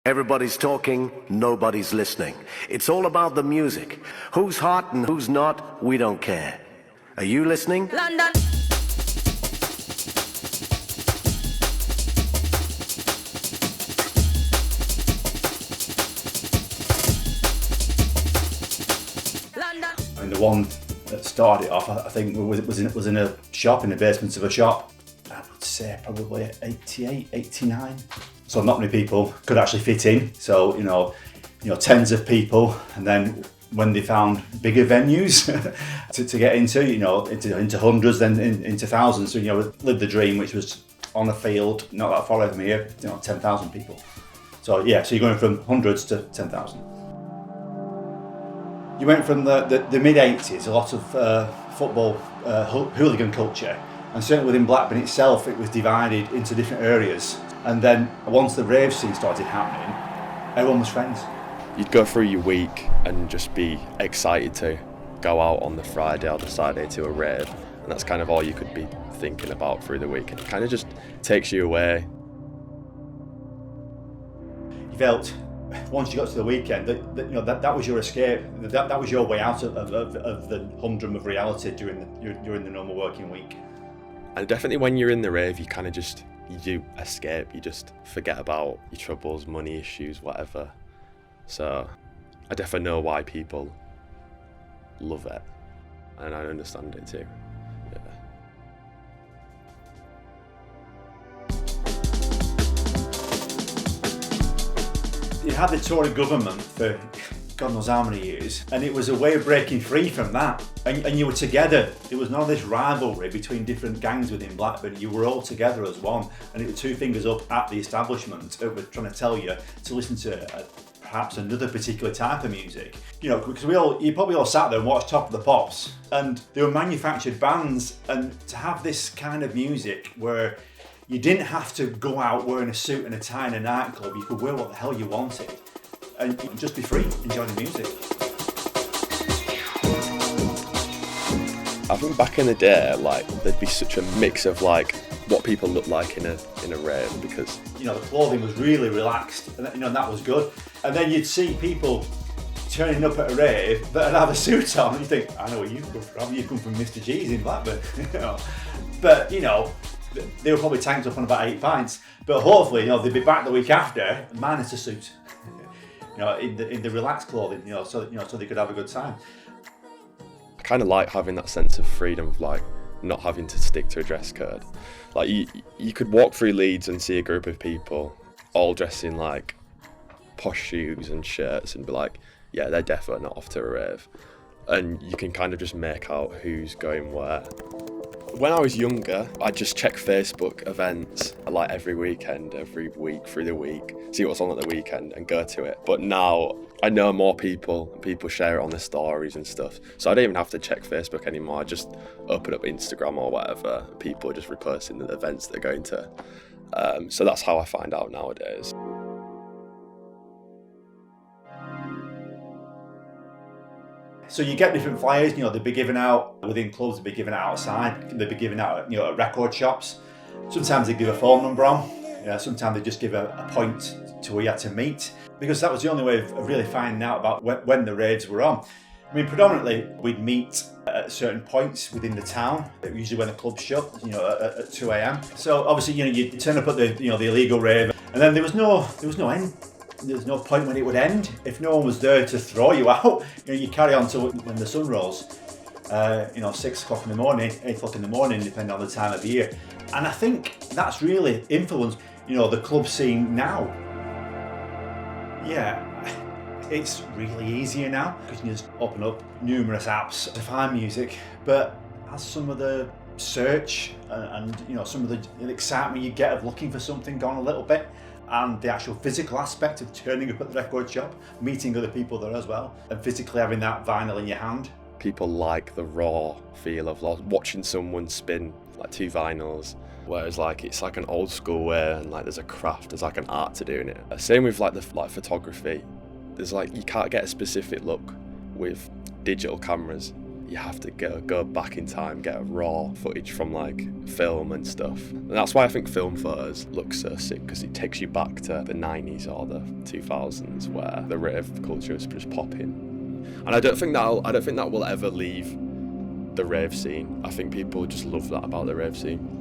Everybody's talking, nobody's listening. It's all about the music. Who's hot and who's not, we don't care. Are you listening? London. I mean, the one that started it off, I think, was in a shop, in the basement of a shop. I would say probably 88, 89. So not many people could actually fit in. So, you know, tens of people. And then when they found bigger venues to get into, into hundreds, then into thousands. So, lived the dream, which was on a field, not that far away from here, 10,000 people. So yeah, so you're going from hundreds to 10,000. You went from the mid-80s, a lot of football hooligan culture, and certainly within Blackburn itself it was divided into different areas. And then once the rave scene started happening, everyone was friends. You'd go through your week and just be excited to go out on the Friday or the Saturday to a rave, and that's kind of all you could be thinking about through the week. It kind of just takes you away. You felt, once you got to the weekend, that was your escape. That was your way out of the humdrum of reality during the normal working week. And definitely when you're in the rave, you kind of just, you do escape. You just forget about your troubles, money issues, whatever. So I definitely know why people love it, and I understand it too. You had the Tory government for God knows how many years, and it was a way of breaking free from that. And you were together. There was none of this rivalry between different gangs within Blackburn. You were all together as one, and it was two fingers up at the establishment that were trying to tell you to listen to perhaps another particular type of music. Because you probably all sat there and watched Top of the Pops, and they were manufactured bands, and to have this kind of music where you didn't have to go out wearing a suit and a tie in a nightclub. You could wear what the hell you wanted and you could just be free, enjoying the music. I think back in the day, there'd be such a mix of what people look like in a rave, because the clothing was really relaxed, and that was good. And then you'd see people turning up at a rave that had a suit on, and you think, I know where you come from. You come from Mr. G's in Blackburn, But they were probably tanked up on about 8 pints, but hopefully, they'd be back the week after, minus a suit, in the relaxed clothing, so they could have a good time. I kind of like having that sense of freedom of not having to stick to a dress code. You could walk through Leeds and see a group of people all dressed in posh shoes and shirts and be like, yeah, they're definitely not off to a rave. And you can kind of just make out who's going where. When I was younger, I'd just check Facebook events every weekend, every week through the week, see what's on at the weekend and go to it. But now I know more people share it on their stories and stuff. So I don't even have to check Facebook anymore. I just open up Instagram or whatever. People are just reposting the events they're going to. So that's how I find out nowadays. So you get different flyers, they'd be given out within clubs, they'd be given out outside, they'd be given out at record shops. Sometimes they'd give a phone number on, sometimes they'd just give a point to where you had to meet, because that was the only way of really finding out about when the raves were on. I mean, predominantly we'd meet at certain points within the town, usually when the club's shut, at 2 a.m. So obviously, you'd turn up at the illegal rave, and then there was no end. There's no point when it would end. If no one was there to throw you out, you carry on till when the sun rose. 6 o'clock in the morning, 8 o'clock in the morning, depending on the time of year. And I think that's really influenced, the club scene now. Yeah, it's really easier now because you can just open up numerous apps to find music. But as some of the search and some of the excitement you get of looking for something gone a little bit, and the actual physical aspect of turning up at the record shop, meeting other people there as well, and physically having that vinyl in your hand. People like the raw feel of watching someone spin 2 vinyls, whereas it's an old school way, and there's a craft, there's an art to doing it. Same with the photography. There's you can't get a specific look with digital cameras. you have to go back in time, get a raw footage from like film and stuff. And that's why I think film photos look so sick, because it takes you back to the 90s or the 2000s where the rave culture was just popping. And I don't think that will ever leave the rave scene. I think people just love that about the rave scene.